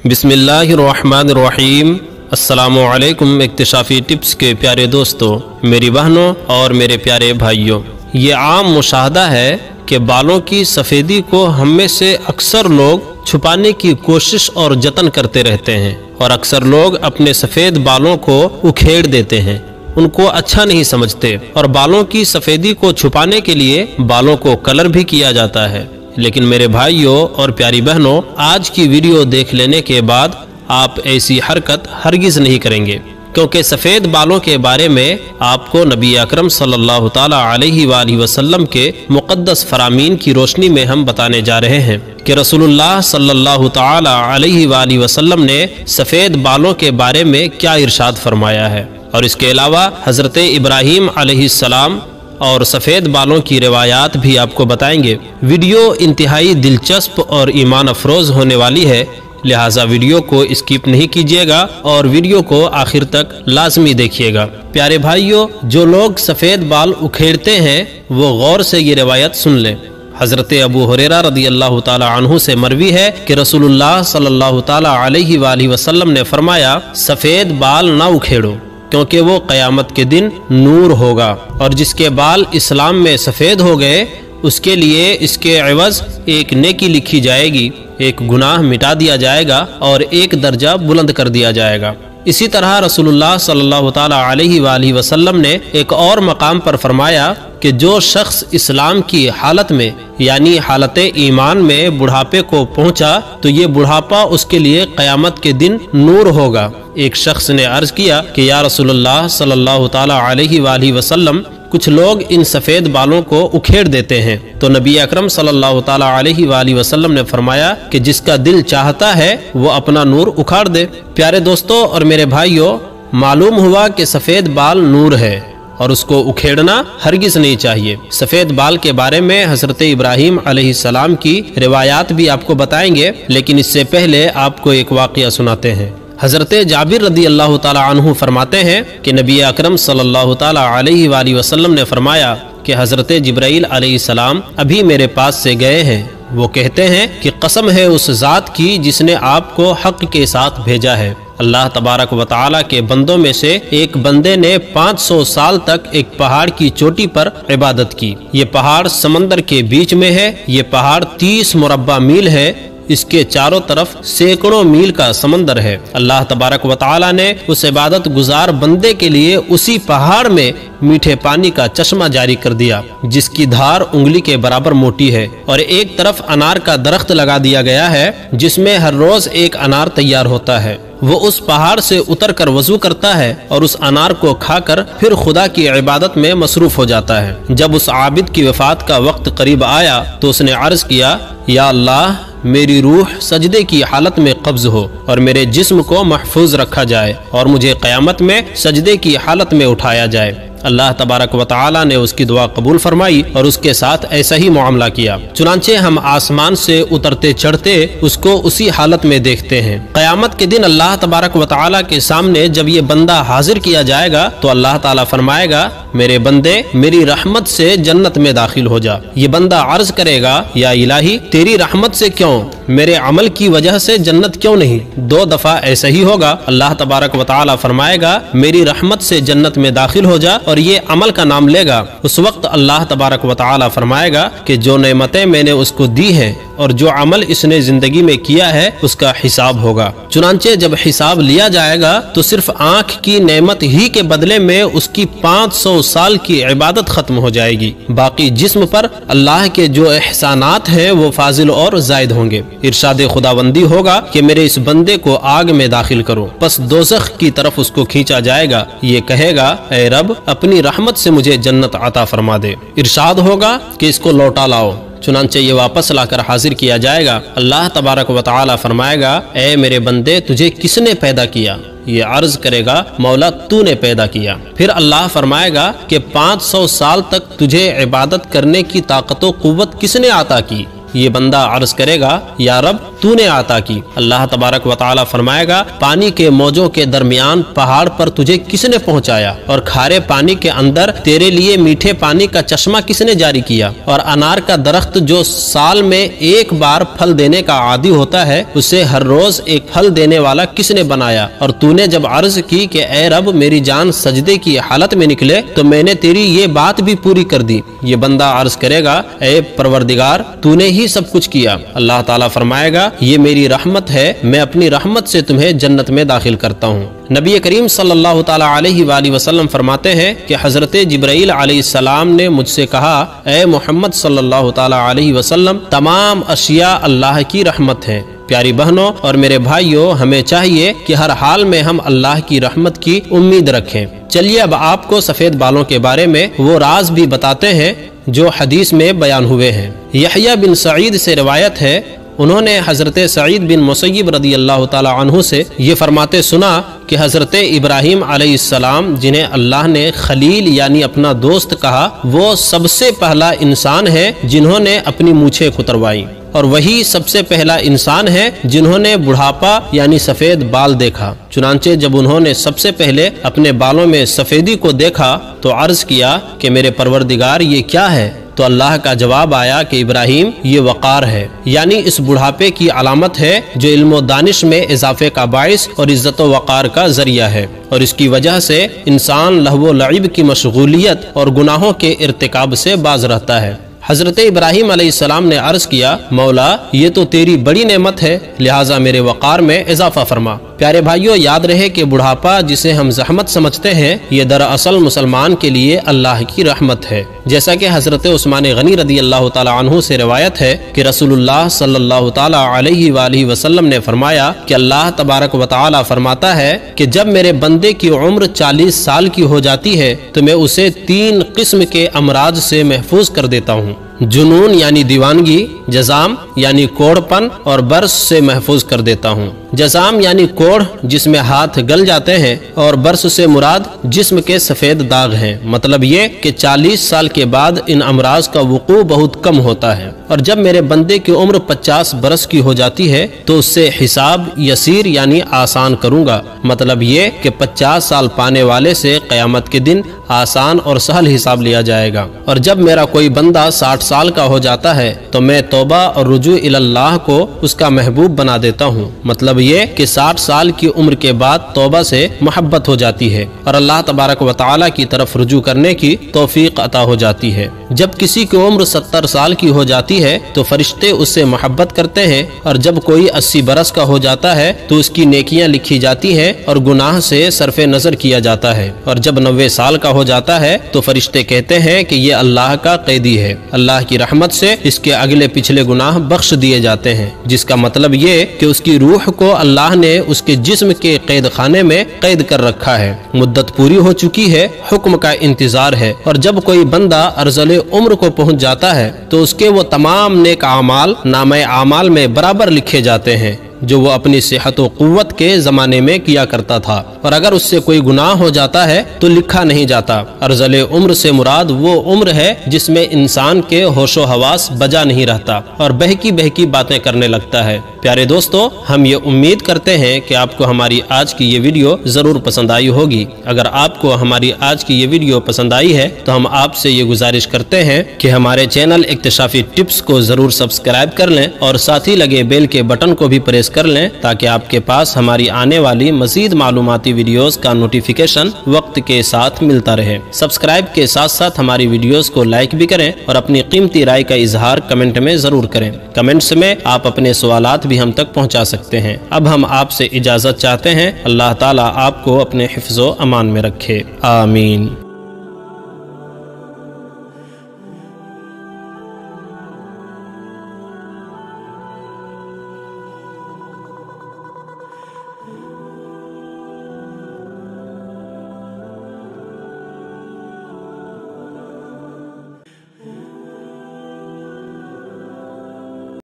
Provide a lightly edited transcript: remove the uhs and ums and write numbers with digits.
बिस्मिल्लाहिर्रहमानिर्रहीम। अस्सलामु अलैकुम इक्तिशाफी टिप्स के प्यारे दोस्तों, मेरी बहनों और मेरे प्यारे भाइयों, ये आम मुशाहदा है कि बालों की सफ़ेदी को हम में से अक्सर लोग छुपाने की कोशिश और जतन करते रहते हैं और अक्सर लोग अपने सफ़ेद बालों को उखेड़ देते हैं, उनको अच्छा नहीं समझते और बालों की सफ़ेदी को छुपाने के लिए बालों को कलर भी किया जाता है। लेकिन मेरे भाइयों और प्यारी बहनों, आज की वीडियो देख लेने के बाद आप ऐसी हरकत हरगिज़ नहीं करेंगे, क्योंकि सफ़ेद बालों के बारे में आपको नबी अकरम सल्लल्लाहु ताला अलैहि वसल्लम के मुक़द्दस फरामीन की रोशनी में हम बताने जा रहे हैं कि रसूलुल्लाह सल्लल्लाहु ताला अलैहि वसल्लम ने सफ़ेद बालों के बारे में क्या इरशाद फरमाया है। और इसके अलावा हज़रत इब्राहीम अलैहिस्सलाम और सफ़ेद बालों की रिवायात भी आपको बताएंगे। वीडियो इंतहाई दिलचस्प और ईमान अफरोज़ होने वाली है, लिहाजा वीडियो को स्किप नहीं कीजिएगा और वीडियो को आखिर तक लाजमी देखिएगा। प्यारे भाइयों, जो लोग सफ़ेद बाल उखेड़ते हैं वो गौर से ये रिवायत सुन लें। हज़रत अबू हुरैरा रदियल्लाहु ताला अन्हु से मरवी है कि रसूलुल्लाह सल्लल्लाहु ताला अलैहि वसल्लम ने फरमाया, सफ़ेद बाल ना उखेड़ो, क्योंकि वो क़यामत के दिन नूर होगा और जिसके बाल इस्लाम में सफ़ेद हो गए उसके लिए इसके एवज़ एक नेकी लिखी जाएगी, एक गुनाह मिटा दिया जाएगा और एक दर्जा बुलंद कर दिया जाएगा। इसी तरह रसूलुल्लाह सल्लल्लाहु ताला अलैहि वसल्लम ने एक और मकाम पर फरमाया कि जो शख्स इस्लाम की हालत में यानी हालत ईमान में बुढ़ापे को पहुंचा तो ये बुढ़ापा उसके लिए क़यामत के दिन नूर होगा। एक शख्स ने अर्ज किया कि या रसूलुल्लाह सल्लल्लाहु ताला अलैहि वसल्लम, कुछ लोग इन सफ़ेद बालों को उखेड़ देते हैं। तो नबी अकरम सल्लल्लाहु ताला अलैहि वसल्लम ने फरमाया कि जिसका दिल चाहता है वो अपना नूर उखाड़ दे। प्यारे दोस्तों और मेरे भाइयों, मालूम हुआ कि सफ़ेद बाल नूर है और उसको उखेड़ना हरगिज़ नहीं चाहिए। सफ़ेद बाल के बारे में हज़रत इब्राहीम अलैहिस्सलाम की रिवायात भी आपको बताएंगे, लेकिन इससे पहले आपको एक वाक़या सुनाते हैं। हज़रत जाबिर रदियल्लाहु ताला अन्हु फरमाते हैं कि नबी अकरम सल्लल्लाहु ताला अलैहि वसल्लम ने फरमाया कि हज़रत जिब्राईल अलैहिस्सलाम अभी मेरे पास से गए हैं। वो कहते हैं कि कसम है उस ज़ात की जिसने आपको हक़ के साथ भेजा है। अल्लाह तबारक व तआला के बंदों में से एक बंदे ने 500 साल तक एक पहाड़ की चोटी पर इबादत की। ये पहाड़ समंदर के बीच में है। ये पहाड़ 30 मुरब्बा मील है। इसके चारों तरफ सैकड़ों मील का समंदर है। अल्लाह तबारक व तआला ने उस इबादत गुजार बंदे के लिए उसी पहाड़ में मीठे पानी का चश्मा जारी कर दिया, जिसकी धार उंगली के बराबर मोटी है, और एक तरफ अनार का दरख्त लगा दिया गया है जिसमें हर रोज एक अनार तैयार होता है। वो उस पहाड़ से उतर कर वजू करता है और उस अनार को खाकर फिर खुदा की इबादत में मसरूफ हो जाता है। जब उस आबिद की वफात का वक्त करीब आया तो उसने अर्ज किया, या अल्लाह, मेरी रूह सजदे की हालत में कब्ज हो और मेरे जिस्म को महफूज रखा जाए और मुझे क़यामत में सजदे की हालत में उठाया जाए। अल्लाह तबारक व तआला ने उसकी दुआ कबूल फरमाई और उसके साथ ऐसा ही मामला किया। चुनांचे हम आसमान से उतरते चढ़ते उसको उसी हालत में देखते हैं। क़यामत के दिन अल्लाह तबारक व तआला के सामने जब ये बंदा हाजिर किया जाएगा तो अल्लाह ताला फरमाएगा, मेरे बंदे, मेरी रहमत से जन्नत में दाखिल हो जा। ये बंदा अर्ज करेगा, या इलाही, तेरी रहमत से क्यों, मेरे अमल की वजह से जन्नत क्यों नहीं? 2 दफा ऐसा ही होगा। अल्लाह तबारक व तआला फरमाएगा, मेरी रहमत से जन्नत में दाखिल हो जा, और ये अमल का नाम लेगा। उस वक्त अल्लाह तबारक व तआला फरमाएगा कि जो नेमतें मैंने उसको दी हैं और जो अमल इसने जिंदगी में किया है उसका हिसाब होगा। चुनांचे जब हिसाब लिया जाएगा तो सिर्फ आंख की नेमत ही के बदले में उसकी 500 साल की इबादत खत्म हो जाएगी। बाकी जिस्म पर अल्लाह के जो एहसानात हैं वो फाजिल और जायद होंगे। इरशाद खुदाबंदी होगा कि मेरे इस बंदे को आग में दाखिल करो, बस दोज़ख की तरफ उसको खींचा जाएगा। ये कहेगा, ऐ रब, अपनी रहमत से मुझे जन्नत अता फरमा दे। इरशाद होगा कि इसको लौटा लाओ। चुनांचे ये वापस लाकर हाजिर किया जाएगा। अल्लाह तबारक व तआला फरमाएगा, ऐ मेरे बंदे, तुझे किसने पैदा किया? ये अर्ज करेगा, मौला, तूने पैदा किया। फिर अल्लाह फरमाएगा कि 500 साल तक तुझे इबादत करने की ताकत व कुव्वत किसने अता की? ये बंदा अर्ज करेगा, या रब, तूने अता की। अल्लाह तबारक व तआला फरमाएगा, पानी के मौजों के दरमियान पहाड़ पर तुझे किसने पहुंचाया, और खारे पानी के अंदर तेरे लिए मीठे पानी का चश्मा किसने जारी किया, और अनार का दरख्त जो साल में एक बार फल देने का आदी होता है, उसे हर रोज एक फल देने वाला किसने बनाया। और तूने जब अर्ज की कि ए रब मेरी जान सजदे की हालत में निकले, तो मैंने तेरी ये बात भी पूरी कर दी। ये बंदा अर्ज करेगा, ए परवरदिगार तूने ही सब कुछ किया। अल्लाह ताला फरमाएगा, ये मेरी रहमत है, मैं अपनी रहमत से तुम्हें जन्नत में दाखिल करता हूँ। नबी करीम सल्लल्लाहु ताला अलैहि वसल्लम फरमाते हैं कि हजरत जिब्राइल अलैहिस्सलाम ने मुझसे कहा, ए मोहम्मद सल्लल्लाहु ताला अलैहि वसल्लम, तमाम अशिया अल्लाह की रहमत है। प्यारी बहनों और मेरे भाइयों, हमें चाहिए कि हर हाल में हम अल्लाह की रहमत की उम्मीद रखें। चलिए अब आपको सफेद बालों के बारे में वो राज भी बताते हैं जो हदीस में बयान हुए हैं। यहया बिन सईद से रिवायत है, उन्होंने हजरत सईद बिन मुसय्यिब रदी अल्लाह ताला अन्हु से ये फरमाते सुना कि हजरत इब्राहिम अलैहिस्सलाम, जिन्हें अल्लाह ने खलील यानी अपना दोस्त कहा, वो सबसे पहला इंसान है जिन्होंने अपनी मूछें कुतरवाई, और वही सबसे पहला इंसान है जिन्होंने बुढ़ापा यानी सफेद बाल देखा। चुनांचे जब उन्होंने सबसे पहले अपने बालों में सफेदी को देखा तो अर्ज किया कि मेरे परवरदिगार ये क्या है। तो अल्लाह का जवाब आया कि इब्राहिम ये वक़ार है, यानी इस बुढ़ापे की अलामत है जो इल्म दानिश में इजाफे का बाइस और इज्जत व वक़ार का जरिया है, और इसकी वजह से इंसान लहव लईब की मशगूलियत और गुनाहों के इर्तिकाब से बाज रहता है। हजरत इब्राहिम अलैहिस्सलाम ने अर्ज किया, मौला ये तो तेरी बड़ी नेमत है, लिहाजा मेरे वक़ार में इजाफा फरमा। प्यारे भाइयों, याद रहे कि बुढ़ापा जिसे हम ज़हमत समझते हैं, ये दरअसल मुसलमान के लिए अल्लाह की रहमत है। जैसा कि हजरत उस्मान गनी रदी अल्लाह ताला अन्हु से रिवायत है कि रसूलुल्लाह सल्लल्लाहु ताला अलैहि वसल्लम ने फरमाया कि अल्लाह तबारक व तआला फरमाता है कि जब मेरे बंदे की उम्र 40 साल की हो जाती है तो मैं उसे 3 किस्म के अमराज से महफूज कर देता हूँ। जुनून यानी दीवानगी, जजाम यानी कोढ़पन, और बर्स से महफूज कर देता हूँ। जजाम यानी कोढ़ जिसमें हाथ गल जाते हैं, और बर्स से मुराद जिस्म के सफेद दाग हैं। मतलब ये कि 40 साल के बाद इन अमराज का वुकू बहुत कम होता है। और जब मेरे बंदे की उम्र 50 बरस की हो जाती है तो उससे हिसाब यसीर यानी आसान करूँगा। मतलब ये कि 50 साल पाने वाले से क़यामत के दिन आसान और सहल हिसाब लिया जाएगा। और जब मेरा कोई बंदा 60 साल का हो जाता है तो मैं तौबा और रुजू इल्लाह को उसका महबूब बना देता हूँ। मतलब ये कि 60 साल की उम्र के बाद तौबा से मोहब्बत हो जाती है और अल्लाह तबारक व तआला की तरफ रुजू करने की तौफीक अता हो जाती है। जब किसी की उम्र 70 साल की हो जाती है तो फरिश्ते उससे मोहब्बत करते हैं, और जब कोई 80 बरस का हो जाता है तो उसकी नेकियां लिखी जाती हैं और गुनाह से सरफे नजर किया जाता है। और जब 90 साल का हो जाता है तो फरिश्ते कहते हैं कि ये अल्लाह का कैदी है, अल्लाह की रहमत से इसके अगले पिछले गुनाह बख्श दिए जाते हैं। जिसका मतलब ये कि उसकी रूह को अल्लाह ने उसके जिस्म के कैद खाने में कैद कर रखा है। मुद्दत पूरी हो चुकी है, हुक्म का इंतजार है। और जब कोई बंदा अर्ज़ले उम्र को पहुंच जाता है तो उसके वो तमाम नेक आमाल नामे आमाल में बराबर लिखे जाते हैं जो वो अपनी सेहत व कुव्वत के जमाने में किया करता था। और अगर उससे कोई गुनाह हो जाता है तो लिखा नहीं जाता। अर्ज़ले उम्र से मुराद वो उम्र है जिसमें इंसान के होशो हवास बजा नहीं रहता और बहकी बहकी बातें करने लगता है। प्यारे दोस्तों, हम ये उम्मीद करते हैं कि आपको हमारी आज की ये वीडियो जरूर पसंद आई होगी। अगर आपको हमारी आज की ये वीडियो पसंद आई है तो हम आपसे ये गुजारिश करते हैं कि हमारे चैनल इक्तिशाफी टिप्स को जरूर सब्सक्राइब कर लें और साथ ही लगे बेल के बटन को भी प्रेस कर लें ताकि आपके पास हमारी आने वाली मजीद मालूमाती वीडियोस का नोटिफिकेशन वक्त के साथ मिलता रहे। सब्सक्राइब के साथ साथ हमारी वीडियोस को लाइक भी करें और अपनी कीमती राय का इजहार कमेंट में जरूर करें। कमेंट्स में आप अपने सवालात भी हम तक पहुंचा सकते हैं। अब हम आपसे इजाजत चाहते हैं। अल्लाह ताला आपको अपने हिफ्ज़ो अमान में रखे। आमीन।